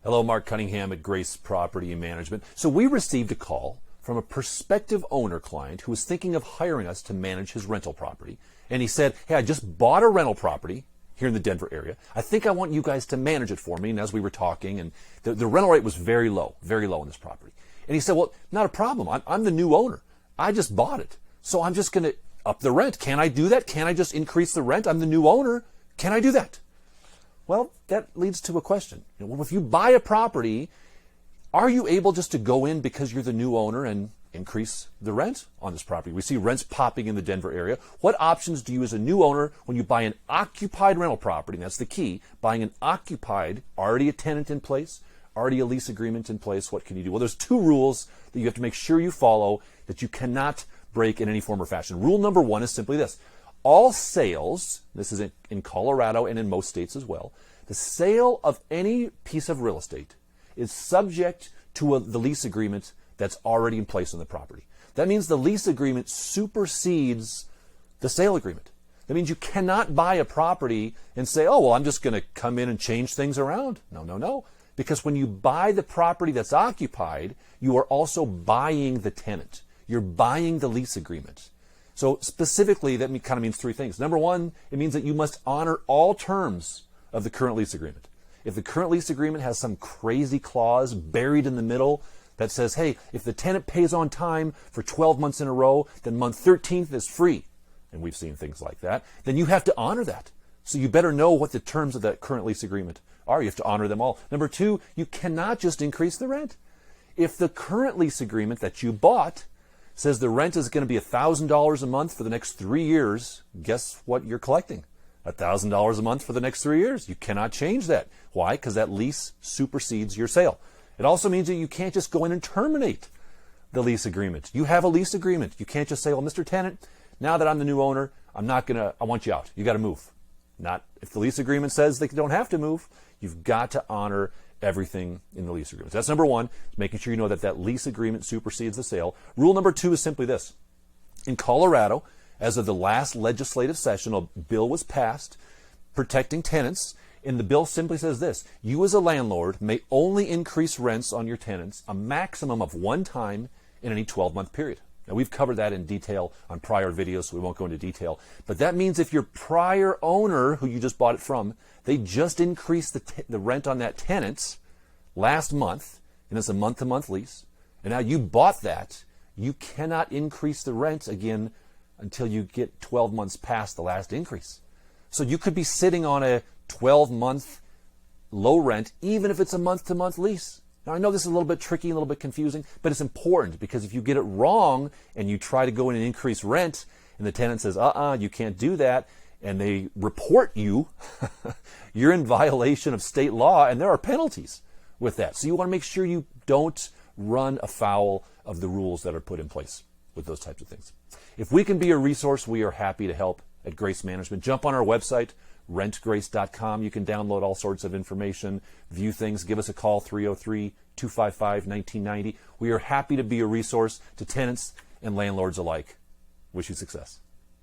Hello, Mark Cunningham at Grace Property Management. So we received a call from a prospective owner client who was thinking of hiring us to manage his rental property. And he said, hey, I just bought a rental property here in the Denver area. I think I want you guys to manage it for me. And as we were talking, and the rental rate was very low on this property. And he said, well, not a problem. I'm the new owner. I just bought it. So I'm just going to up the rent. Can I do that? Can I just increase the rent? I'm the new owner. Can I do that? Well, that leads to a question. If you buy a property, are you able just to go in because you're the new owner and increase the rent on this property? We see rents popping in the Denver area. What options do you as a new owner when you buy an occupied rental property? And that's the key. Buying an occupied, already a tenant in place, already a lease agreement in place. What can you do? Well, there's two rules that you have to make sure you follow that you cannot break in any form or fashion. Rule number one is simply this. All sales, this is in Colorado and in most states as well, the sale of any piece of real estate is subject to the lease agreement that's already in place on the property. That means the lease agreement supersedes the sale agreement. That means you cannot buy a property and say, oh, well, I'm just going to come in and change things around. No. Because when you buy the property that's occupied, you are also buying the tenant. You're buying the lease agreement. So specifically, that kind of means three things. Number one, it means that you must honor all terms of the current lease agreement. If the current lease agreement has some crazy clause buried in the middle that says, hey, if the tenant pays on time for 12 months in a row, then month 13th is free, and we've seen things like that, then you have to honor that. So you better know what the terms of that current lease agreement are. You have to honor them all. Number two, you cannot just increase the rent. If the current lease agreement that you bought says the rent is going to be $1,000 a month for the next 3 years, guess what you're collecting? $1,000 a month for the next 3 years. You cannot change that. Why? Because that lease supersedes your sale. It also means that you can't just go in and terminate the lease agreement. You have a lease agreement. You can't just say, well, Mr. Tenant, now that I'm the new owner, I want you out. You got to move. Not if the lease agreement says they don't have to move. You've got to honor everything in the lease agreement. That's number one, making sure you know that lease agreement supersedes the sale. Rule number two is simply this. In Colorado, as of the last legislative session, a bill was passed protecting tenants, and the bill simply says this: you as a landlord may only increase rents on your tenants a maximum of one time in any 12-month period. Now, we've covered that in detail on prior videos, so we won't go into detail. But that means if your prior owner, who you just bought it from, they just increased the rent on that tenant last month, and it's a month-to-month lease, and now you bought that, you cannot increase the rent again until you get 12 months past the last increase. So you could be sitting on a 12-month low rent, even if it's a month-to-month lease. Now, I know this is a little bit tricky, a little bit confusing, but it's important because if you get it wrong and you try to go in and increase rent and the tenant says, you can't do that, and they report you, you're in violation of state law, and there are penalties with that. So you want to make sure you don't run afoul of the rules that are put in place with those types of things. If we can be a resource, we are happy to help at Grace Management. Jump on our website, rentgrace.com. You can download all sorts of information, view things. Give us a call, 303-255-1990. We are happy to be a resource to tenants and landlords alike. Wish you success.